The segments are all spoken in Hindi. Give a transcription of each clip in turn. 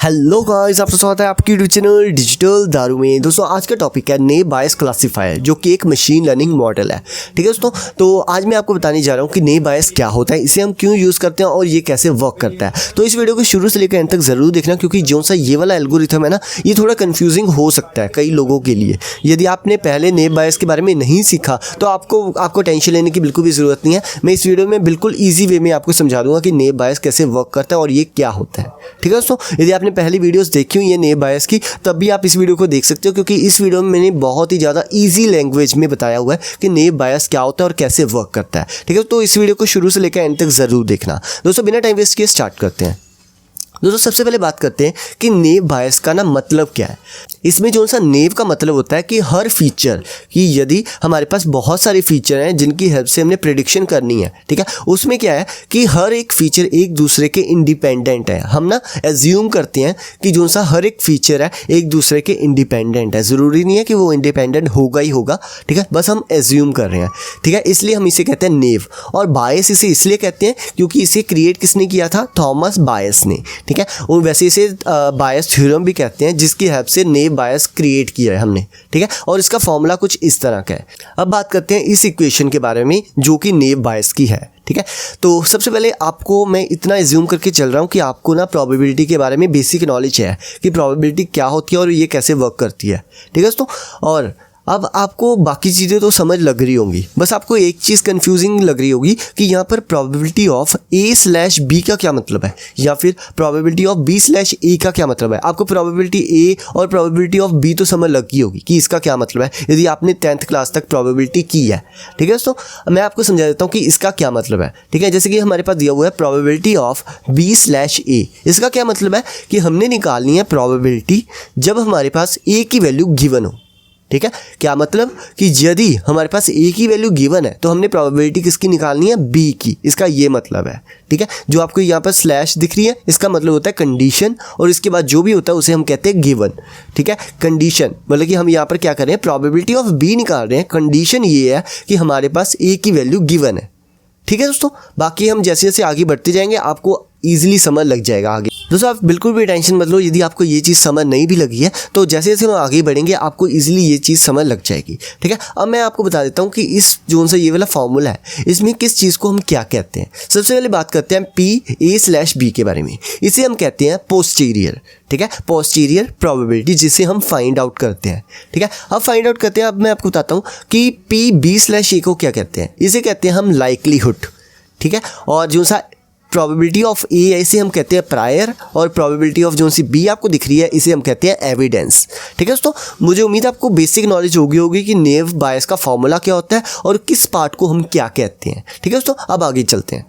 हेलो गाइस, आपका स्वागत है आपकी यूट्यूब चैनल डिजिटल दारू में। दोस्तों आज का टॉपिक है नेव बायस क्लासिफायर, जो कि एक मशीन लर्निंग मॉडल है। ठीक है दोस्तों, तो आज मैं आपको बताने जा रहा हूँ कि नेव बायस क्या होता है, इसे हम क्यों यूज़ करते हैं और ये कैसे वर्क करता है। तो इस वीडियो को शुरू से लेकर एंड तक ज़रूर देखना, क्योंकि जो सा ये वाला एल्गोरिथम है ना, ये थोड़ा कन्फ्यूजिंग हो सकता है कई लोगों के लिए। यदि आपने पहले नेव बायस के बारे में नहीं सीखा तो आपको टेंशन लेने की बिल्कुल भी ज़रूरत नहीं है। मैं इस वीडियो में बिल्कुल ईजी वे में आपको समझा दूंगा कि नेव बायस कैसे वर्क करता है और ये क्या होता है। ठीक है दोस्तों, यदि आपने पहली वीडियोस देखी हुई है नेव बायस की, तब भी आप इस वीडियो को देख सकते हो, क्योंकि इस वीडियो में मैंने बहुत ही ज़्यादा इजी लैंग्वेज में बताया हुआ है कि नेव बायस क्या होता है और कैसे वर्क करता है। ठीक है, तो इस वीडियो को शुरू से लेकर एंड तक ज़रूर देखना। दोस्तों बिना टाइम वेस्ट किए स्टार्ट करते हैं। दोस्तों सबसे पहले बात करते हैं कि नेव बायस का ना मतलब क्या है। इसमें जो सा नेव का मतलब होता है कि हर फीचर की, यदि हमारे पास बहुत सारे फीचर हैं जिनकी हेल्प से हमने प्रेडिक्शन करनी है, ठीक है, उसमें क्या है कि हर एक फीचर एक दूसरे के इंडिपेंडेंट है। हम ना एज्यूम करते हैं कि जो सा हर एक फीचर है एक दूसरे के इंडिपेंडेंट है। ज़रूरी नहीं है कि वो इंडिपेंडेंट होगा ही होगा, ठीक है, बस हम एज्यूम कर रहे हैं। ठीक है, इसलिए हम इसे कहते हैं नेव। और बायस इसे इसलिए कहते हैं क्योंकि इसे क्रिएट किसने किया था? थॉमस बायस ने। ठीक है, और वैसे इसे बायस थ्योरम भी कहते हैं, जिसकी हेल्प से नेव बायस क्रिएट किया है हमने। ठीक है, और इसका फॉर्मूला कुछ इस तरह का है। अब बात करते हैं इस इक्वेशन के बारे में जो कि नेव बायस की है। ठीक है, तो सबसे पहले आपको मैं इतना एज्यूम करके चल रहा हूँ कि आपको ना प्रोबेबिलिटी के बारे में बेसिक नॉलेज है कि प्रोबेबिलिटी क्या होती है और ये कैसे वर्क करती है। ठीक है दोस्तों, और अब आपको बाकी चीज़ें तो समझ लग रही होंगी, बस आपको एक चीज़ कंफ्यूजिंग लग रही होगी कि यहाँ पर प्रोबेबिलिटी ऑफ A/B का क्या मतलब है, या फिर प्रोबेबिलिटी ऑफ B/A का क्या मतलब है। आपको प्रोबेबिलिटी A और प्रोबेबिलिटी ऑफ B तो समझ लगी होगी कि इसका क्या मतलब है, यदि आपने 10th क्लास तक प्रोबेबिलिटी की है। ठीक है दोस्तों, मैं आपको समझा देता हूँ कि इसका क्या मतलब है। ठीक है, जैसे कि हमारे पास दिया हुआ है प्रोबेबिलिटी ऑफ B/A। इसका क्या मतलब है कि हमने निकालनी है प्रोबेबिलिटी जब हमारे पास A की वैल्यू गिवन हो। ठीक है, क्या मतलब कि यदि हमारे पास A की वैल्यू गिवन है तो हमने प्रोबेबिलिटी किसकी निकालनी है? B की। इसका ये मतलब है। ठीक है, जो आपको यहाँ पर स्लैश दिख रही है, इसका मतलब होता है कंडीशन, और इसके बाद जो भी होता है उसे हम कहते हैं गिवन। ठीक है, कंडीशन मतलब कि हम यहाँ पर क्या कर रहे हैं? प्रोबेबिलिटी ऑफ B निकाल रहे हैं। कंडीशन ये है कि हमारे पास A की वैल्यू गिवन है। ठीक है दोस्तों, बाकी हम जैसे जैसे आगे बढ़ते जाएंगे आपको ईजिली समझ लग जाएगा आगे। दोस्तों आप बिल्कुल भी टेंशन मत लो, यदि आपको ये चीज़ समझ नहीं भी लगी है तो जैसे जैसे हम आगे बढ़ेंगे आपको ईजिली ये चीज़ समझ लग जाएगी। ठीक है, अब मैं आपको बता देता हूँ कि इस जोन से ये वाला फॉर्मूला है, इसमें किस चीज़ को हम क्या कहते हैं। सबसे पहले बात करते हैं PA/B के बारे में। इसे हम कहते हैं पोस्टीरियर। ठीक है, पोस्टीरियर प्रोबेबिलिटी, जिसे हम फाइंड आउट करते हैं। ठीक है, अब फाइंड आउट करते हैं। अब मैं आपको बताता हूँ कि PB/A को क्या कहते हैं। इसे कहते हैं हम लाइकलीहुड। ठीक है, और जो सा प्रोबेबिलिटी ऑफ A इसे हम कहते हैं प्रायर, और प्रोबेबिलिटी ऑफ जो सी B आपको दिख रही है इसे हम कहते हैं एविडेंस। ठीक है दोस्तों, मुझे उम्मीद है आपको बेसिक नॉलेज होगी कि नेव बायस का फॉर्मूला क्या होता है और किस पार्ट को हम क्या कहते हैं। ठीक है दोस्तों, अब आगे चलते हैं।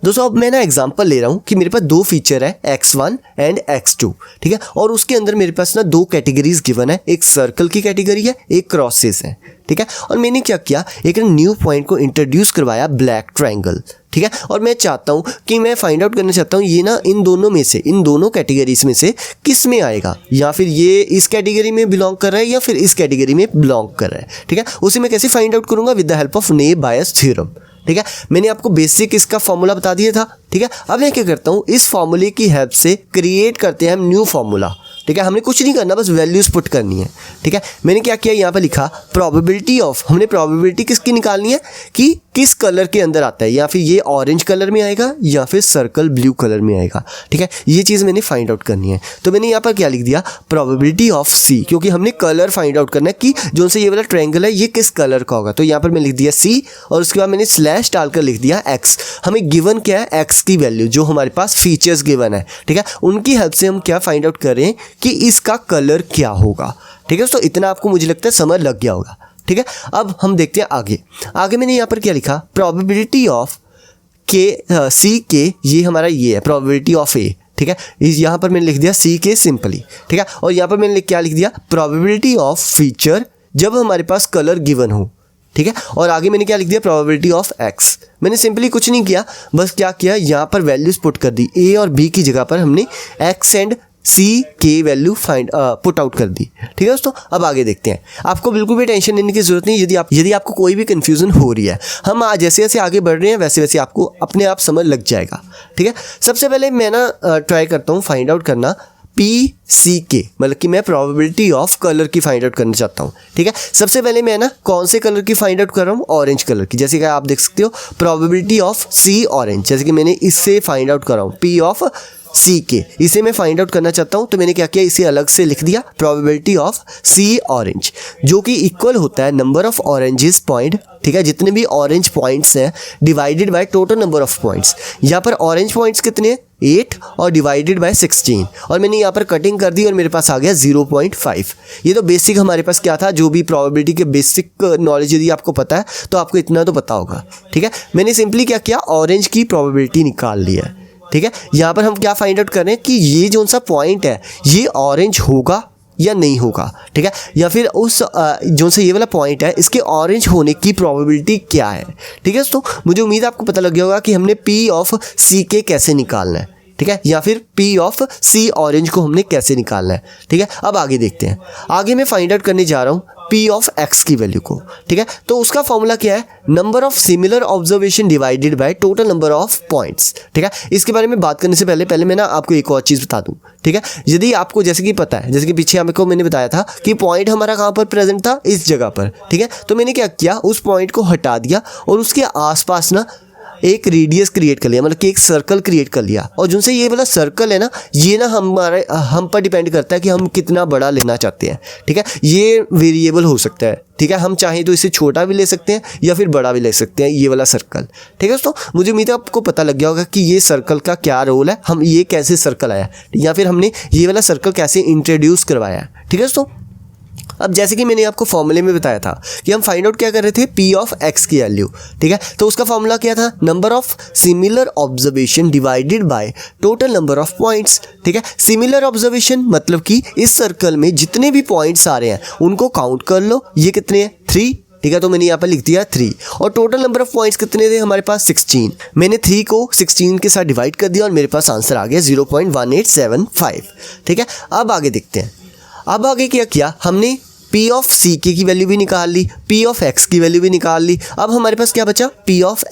दोस्तों अब मैं ना एग्जांपल ले रहा हूँ कि मेरे पास दो फीचर है X1 एंड X2। ठीक है, और उसके अंदर मेरे पास ना दो कैटेगरीज गिवन है, एक सर्कल की कैटेगरी है, एक क्रॉसेस है। ठीक है, और मैंने क्या किया, एक न्यू पॉइंट को इंट्रोड्यूस करवाया, ब्लैक ट्रायंगल। ठीक है, और मैं चाहता हूँ कि मैं फाइंड आउट करना चाहता हूँ ये ना इन दोनों में से, इन दोनों कैटेगरीज में से किस में आएगा, या फिर ये इस कैटेगरी में बिलोंग कर रहा है या फिर इस कैटेगरी में बिलोंग कर रहा है। ठीक है, उसे मैं कैसे फाइंड आउट करूँगा? With the help of naive bias theorem. ठीक है, मैंने आपको बेसिक इसका फॉर्मूला बता दिया था। ठीक है, अब मैं क्या करता हूँ, इस फॉर्मूले की हेल्प से क्रिएट करते हैं हम न्यू फॉर्मूला। ठीक है, हमने कुछ नहीं करना, बस वैल्यूज पुट करनी है। ठीक है, मैंने क्या किया, यहाँ पर लिखा प्रोबेबिलिटी ऑफ, हमने प्रोबेबिलिटी किसकी निकालनी है कि किस कलर के अंदर आता है, या फिर ये ऑरेंज कलर में आएगा या फिर सर्कल ब्लू कलर में आएगा। ठीक है, ये चीज़ मैंने फाइंड आउट करनी है। तो मैंने यहाँ पर क्या लिख दिया, प्रोबेबिलिटी ऑफ C, क्योंकि हमने कलर फाइंड आउट करना है कि जो से ये वाला ट्रायंगल है ये किस कलर का होगा। तो यहाँ पर मैं लिख दिया C, और उसके बाद मैंने स्लैश डालकर लिख दिया X। हमें गिवन क्या है? X की वैल्यू, जो हमारे पास फीचर्स गिवन है। ठीक है, उनकी हेल्प से हम क्या फाइंड आउट करें कि इसका कलर क्या होगा। ठीक है दोस्तों, इतना आपको मुझे लगता है समझ लग गया होगा। ठीक है, अब हम देखते हैं आगे मैंने यहाँ पर क्या लिखा, प्रोबेबिलिटी ऑफ C के, ये हमारा ये है प्रोबेबिलिटी ऑफ A। ठीक है, यहाँ पर मैंने लिख दिया C के सिंपली। ठीक है, और यहाँ पर मैंने क्या लिख दिया, प्रोबेबिलिटी ऑफ फीचर जब हमारे पास कलर गिवन हो। ठीक है, और आगे मैंने क्या लिख दिया, प्रोबेबिलिटी ऑफ X। मैंने सिंपली कुछ नहीं किया, बस क्या किया, यहाँ पर वैल्यूज पुट कर दी। A और B की जगह पर हमने X एंड सी के वैल्यू फाइंड पुट आउट कर दी। ठीक है दोस्तों, अब आगे देखते हैं। आपको बिल्कुल भी टेंशन लेने की जरूरत नहीं यदि आपको कोई भी कंफ्यूजन हो रही है। हम आज जैसे जैसे आगे बढ़ रहे हैं वैसे वैसे आपको अपने आप समझ लग जाएगा। ठीक है, सबसे पहले मैं ना ट्राई करता हूँ फाइंड आउट करना PCK, मतलब कि मैं प्रोबेबिलिटी ऑफ कलर की फाइंड आउट करना चाहता हूँ। ठीक है, सबसे पहले मैं ना कौन से कलर की फाइंड आउट कर रहा हूँ, ऑरेंज कलर की। जैसे कि आप देख सकते हो प्रोबेबिलिटी ऑफ C ऑरेंज, जैसे कि मैंने इससे फाइंड आउट कर रहा हूँ P ऑफ CK, इसे मैं फाइंड आउट करना चाहता हूँ। तो मैंने क्या किया, इसे अलग से लिख दिया प्रोबेबिलिटी ऑफ C ऑरेंज, जो कि इक्वल होता है नंबर ऑफ ऑरेंजेस पॉइंट। ठीक है, जितने भी ऑरेंज पॉइंट्स हैं divided by total number of points. यहाँ पर ऑरेंज पॉइंट्स कितने हैं, 8 और डिवाइडेड बाय 16, और मैंने यहाँ पर कटिंग कर दी और मेरे पास आ गया 0.5। ये तो बेसिक हमारे पास क्या था, जो भी प्रोबेबिलिटी के बेसिक नॉलेज यदि आपको पता है तो आपको इतना तो पता होगा। ठीक है, मैंने सिंपली क्या किया, ऑरेंज की प्रोबेबिलिटी निकाल ली है। ठीक है, यहाँ पर हम क्या फाइंड आउट कर रहे हैं कि ये जो सा पॉइंट है ये ऑरेंज होगा या नहीं होगा। ठीक है, या फिर उस जो सा ये वाला पॉइंट है इसके ऑरेंज होने की प्रोबेबिलिटी क्या है। ठीक है दोस्तों, मुझे उम्मीद है आपको पता लग गया होगा कि हमने P ऑफ CK कैसे निकालना है। ठीक है, या फिर P ऑफ C ऑरेंज को हमने कैसे निकालना है। ठीक है, अब आगे देखते हैं। आगे मैं फाइंड आउट करने जा रहा हूँ P ऑफ X की वैल्यू को। ठीक है, तो उसका फॉर्मूला क्या है, number of similar observation divided by total number of points. ठीक है, इसके बारे में बात करने से पहले मैं ना आपको एक और चीज़ बता दूं। ठीक है, यदि आपको जैसे कि पता है, जैसे कि पीछे आपको मैंने बताया था कि पॉइंट हमारा कहाँ पर प्रेजेंट था, इस जगह पर। ठीक है, तो मैंने क्या किया, उस पॉइंट को हटा दिया और उसके आसपास ना एक रेडियस क्रिएट कर लिया, मतलब कि एक सर्कल क्रिएट कर लिया। और जिनसे ये वाला सर्कल है ना, ये ना हम पर डिपेंड करता है कि हम कितना बड़ा लेना चाहते हैं। ठीक है, ये वेरिएबल हो सकता है। ठीक है, हम चाहें तो इसे छोटा भी ले सकते हैं या फिर बड़ा भी ले सकते हैं, ये वाला सर्कल। ठीक है दोस्तों, मुझे उम्मीद है आपको पता लग गया होगा कि ये सर्कल का क्या रोल है, हम ये कैसे सर्कल आया या फिर हमने ये वाला सर्कल कैसे इंट्रोड्यूस करवाया। ठीक है दोस्तों, अब जैसे कि मैंने आपको फॉर्मूले में बताया था कि हम फाइंड आउट क्या कर रहे थे, P ऑफ X की वैल्यू। ठीक है, तो उसका फॉर्मूला क्या था, number of similar observation divided by total number of points. ठीक है, सिमिलर ऑब्जर्वेशन मतलब कि इस सर्कल में जितने भी पॉइंट्स आ रहे हैं उनको काउंट कर लो, ये कितने हैं, 3। ठीक है, तो मैंने यहाँ पर लिख दिया 3। और टोटल नंबर ऑफ पॉइंट्स कितने थे हमारे पास, 16। मैंने 3 को 16 के साथ डिवाइड कर दिया और मेरे पास आंसर आ गया 0.1875। ठीक है, अब आगे देखते हैं। अब आगे क्या किया हमने, P ऑफ CK की वैल्यू भी निकाल ली, P ऑफ X की वैल्यू भी निकाल ली। अब हमारे पास क्या बचा, P of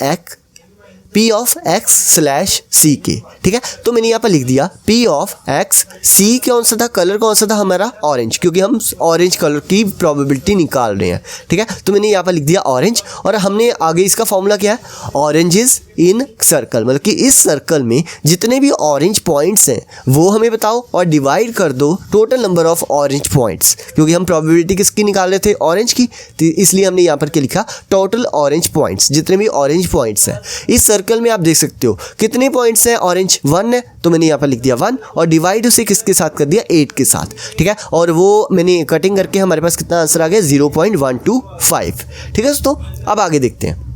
X slash CK। ठीक है, तो मैंने यहाँ पर लिख दिया P ऑफ X, C कौन सा था, कलर कौन सा था हमारा, ऑरेंज, क्योंकि हम ऑरेंज कलर की प्रोबेबिलिटी निकाल रहे हैं। ठीक है, तो मैंने यहाँ पर लिख दिया ऑरेंज। और हमने आगे इसका फॉर्मूला क्या है, ऑरेंजेस इन सर्कल, मतलब कि इस सर्कल में जितने भी ऑरेंज पॉइंट्स हैं वो हमें बताओ और डिवाइड कर दो total number of orange points, क्योंकि हम प्रोबेबिलिटी किसकी निकाल रहे थे, ऑरेंज की, तो इसलिए हमने यहाँ पर क्या लिखा, टोटल ऑरेंज पॉइंट्स, जितने भी ऑरेंज पॉइंट्स हैं इस सर्कल में। आप देख सकते हो कितने पॉइंट्स हैं, ऑरेंज 1 है, तो मैंने यहाँ पर लिख दिया 1 और डिवाइड उसे किसके साथ कर दिया, 8 के साथ। ठीक है, और वो मैंने कटिंग करके हमारे पास कितना आंसर आ गया, 0.125। ठीक है दोस्तों, अब आगे देखते हैं।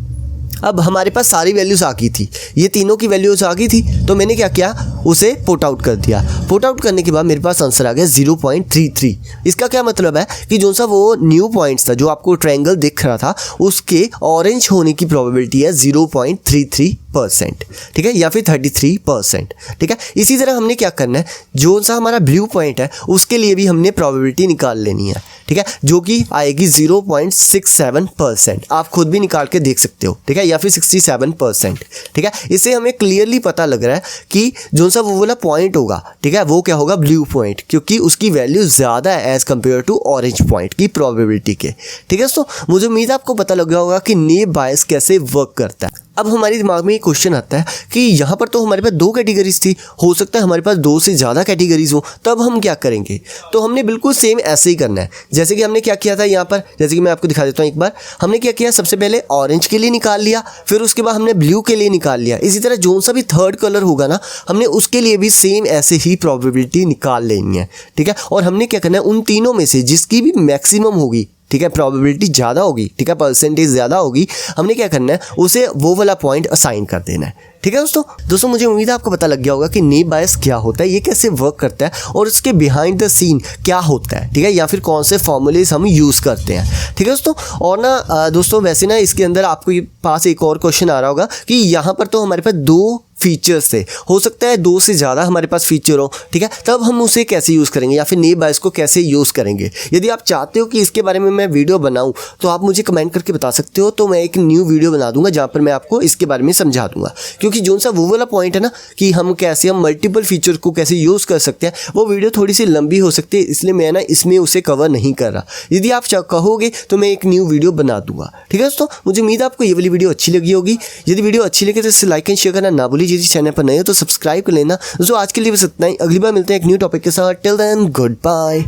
अब हमारे पास सारी वैल्यूज़ आ गई थी, ये तीनों की वैल्यूज़ आ गई थी, तो मैंने क्या किया, उसे पुट आउट कर दिया। पुट आउट करने के बाद मेरे पास आंसर आ गया 0.33। इसका क्या मतलब है कि जो सा वो न्यू पॉइंट्स था, जो आपको ट्रायंगल दिख रहा था, उसके ऑरेंज होने की प्रोबेबिलिटी है 0.33%। ठीक है, या फिर 33%। ठीक है, इसी तरह हमने क्या करना है, जो सा हमारा ब्लू पॉइंट है उसके लिए भी हमने प्रोबेबिलिटी निकाल लेनी है। ठीक है, जो कि आएगी 0.67%। आप खुद भी निकाल के देख सकते हो। ठीक है, या फिर 67%। ठीक है, इससे हमें क्लियरली पता लग रहा है कि जो सा वो वाला पॉइंट होगा, ठीक है, वो क्या होगा, ब्लू पॉइंट, क्योंकि उसकी वैल्यू ज़्यादा है as compared to orange point की प्रोबेबिलिटी के। ठीक है दोस्तों, मुझे उम्मीद है आपको पता लग गया होगा कि नेब बायस कैसे वर्क करता है। अब हमारे दिमाग में एक क्वेश्चन आता है कि यहाँ पर तो हमारे पास 2 कैटेगरीज थी, हो सकता है हमारे पास 2 से ज़्यादा कैटेगरीज हो, तब हम क्या करेंगे। तो हमने बिल्कुल सेम ऐसे ही करना है जैसे कि हमने क्या किया था यहाँ पर, जैसे कि मैं आपको दिखा देता हूँ एक बार। हमने क्या किया, सबसे पहले ऑरेंज के लिए निकाल लिया, फिर उसके बाद हमने ब्लू के लिए निकाल लिया। इसी तरह जो सा भी थर्ड कलर होगा ना, हमने उसके लिए भी सेम ऐसे ही प्रोबेबिलिटी निकाल लेनी है। ठीक है, और हमने क्या करना है, उन तीनों में से जिसकी भी मैक्सिमम होगी, ठीक है, प्रोबेबिलिटी ज़्यादा होगी, ठीक है, परसेंटेज ज़्यादा होगी, हमने क्या करना है, उसे वो वाला पॉइंट असाइन कर देना है। ठीक है दोस्तों मुझे उम्मीद है आपको पता लग गया होगा कि नेब बायस क्या होता है, ये कैसे वर्क करता है और उसके बिहाइंड द सीन क्या होता है। ठीक है, या फिर कौन से फॉर्मूलेज हम यूज़ करते हैं। ठीक है दोस्तों, और ना दोस्तों वैसे ना इसके अंदर आपको ये पास एक और क्वेश्चन आ रहा होगा कि यहाँ पर तो हमारे पास 2 फीचर्स थे, हो सकता है 2 से ज़्यादा हमारे पास फीचर हो, ठीक है, तब हम उसे कैसे यूज़ करेंगे या फिर नेव बायस को कैसे यूज़ करेंगे। यदि आप चाहते हो कि इसके बारे में मैं वीडियो बनाऊं तो आप मुझे कमेंट करके बता सकते हो, तो मैं एक न्यू वीडियो बना दूंगा जहाँ पर मैं आपको इसके बारे में समझा दूंगा। क्योंकि जो सा वो वाला पॉइंट है ना कि हम मल्टीपल फीचर को कैसे यूज़ कर सकते हैं, वो वीडियो थोड़ी सी लंबी हो सकती है, इसलिए मैं ना इसमें उसे कवर नहीं कर रहा। यदि आप कहोगे तो मैं एक न्यू वीडियो बना दूंगा, ठीक है दोस्तों। मुझे उम्मीद है आपको ये वाली वीडियो अच्छी लगी होगी। यदि वीडियो अच्छी लगे तो इसे लाइक एंड शेयर करना ना भूलिए। यदि चैनल पर नए हो तो सब्सक्राइब कर लेना। दोस्तों आज के लिए बस इतना ही, अगली बार मिलते हैं एक न्यू टॉपिक के साथ। Till then good bye.